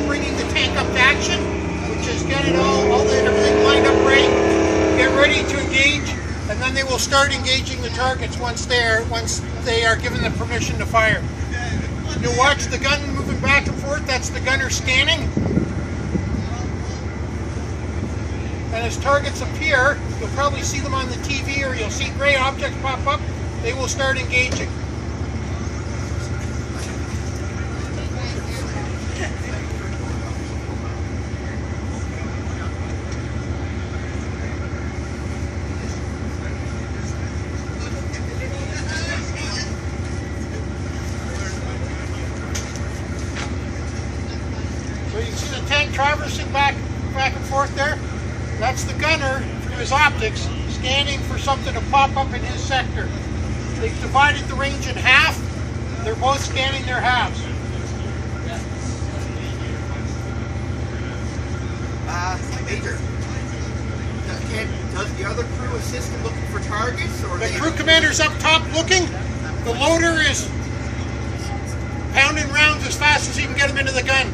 bringing the tank up to action, which is getting everything lined up ready, get ready to engage, and then they will start engaging the targets once they are given the permission to fire. You'll watch the gun moving back and forth. That's the gunner scanning. And as targets appear, you'll probably see them on the TV, or you'll see gray objects pop up. They will start engaging. So you can see the tank traversing back and forth there. That's the gunner through his optics scanning for something to pop up in his sector. They've divided the range in half. They're both scanning their halves. Major, does the other crew assist in looking for targets? Or the crew commander's up top looking. The loader is pounding rounds as fast as he can get them into the gun.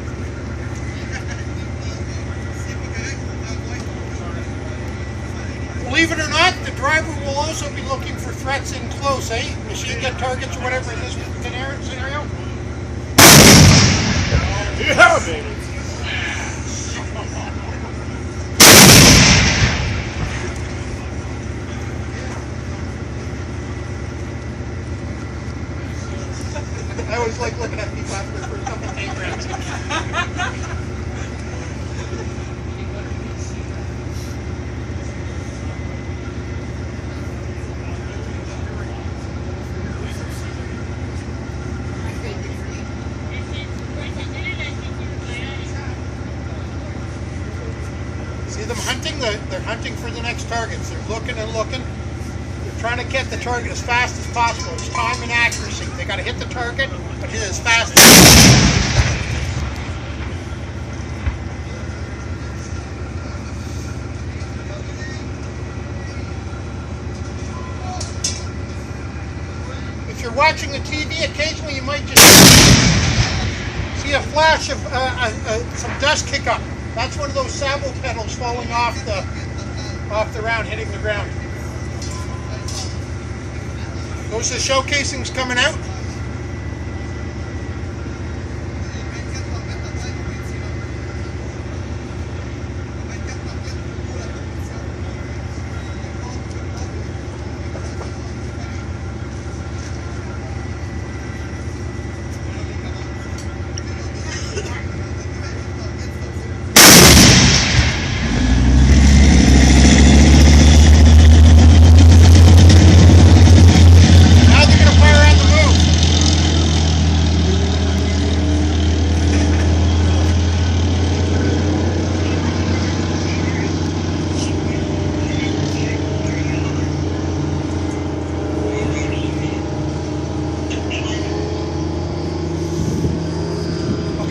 Believe it or not, the driver will also be looking for threats in close, machine gun targets or whatever in this scenario. Yeah, baby. I always like looking at people after their first couple of tank rounds. See them hunting? They're hunting for the next targets. They're looking and looking. They're trying to get the target as fast as possible. It's time and accuracy. They got to hit the target, but hit it as fast as possible. If you're watching the TV, occasionally you might just see a flash of some dust kick up. That's one of those sabo petals falling off the round, hitting the ground. Those are the shell casings coming out.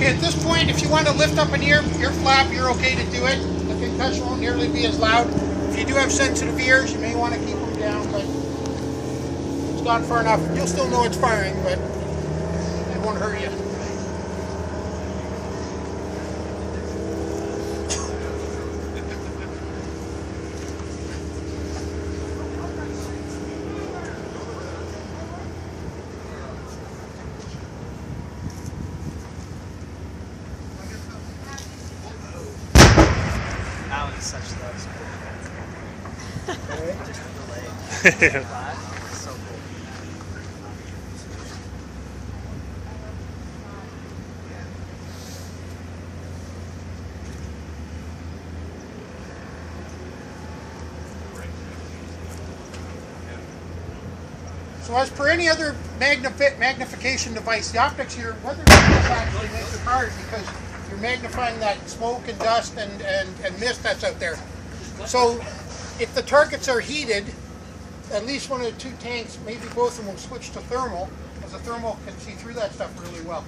At this point, if you want to lift up an ear flap, you're okay to do it. The concussion won't nearly be as loud. If you do have sensitive ears, you may want to keep them down, but it's gone far enough. You'll still know it's firing, but it won't hurt you. Such loves. Just the delay. So cool. So as per any other magnification device, the optics here, whether it's actually makes it hard because you're magnifying that smoke and dust and mist that's out there. So if the targets are heated, at least one of the two tanks, maybe both of them will switch to thermal, because the thermal can see through that stuff really well.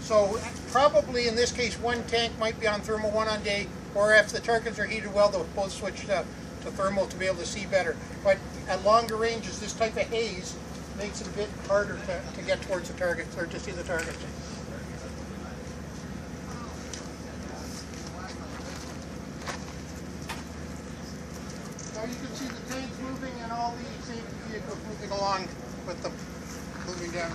So probably in this case one tank might be on thermal, one on day, or if the targets are heated well, they'll both switch to thermal to be able to see better. But at longer ranges, this type of haze makes it a bit harder to get towards the targets or to see the targets. moving along with the moving down.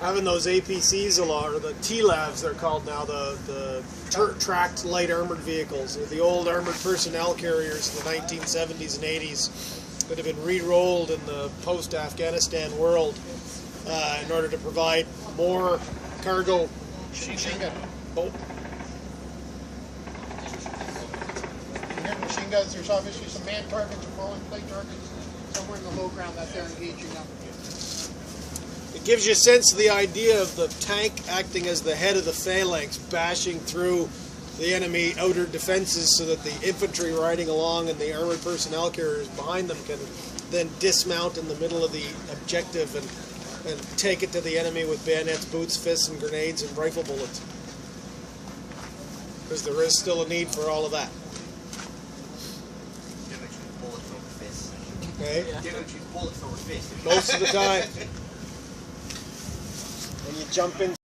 Having those APCs a lot, or the TLAVs they're called now, the tracked light armored vehicles, the old armored personnel carriers in the 1970s and 80s that have been re-rolled in the post-Afghanistan world in order to provide more cargo. Machine gun. Oh, You have machine guns, there's obviously some man targets or fallen plate targets somewhere in the low ground that they're engaging on. it gives you a sense of the idea of the tank acting as the head of the phalanx, bashing through the enemy outer defenses so that the infantry riding along and the armored personnel carriers behind them can then dismount in the middle of the objective and take it to the enemy with bayonets, boots, fists, and grenades and rifle bullets. Because there is still a need for all of that. You don't choose bullets over fists. Okay? You don't choose bullets over fists. Most of the time. And you jump in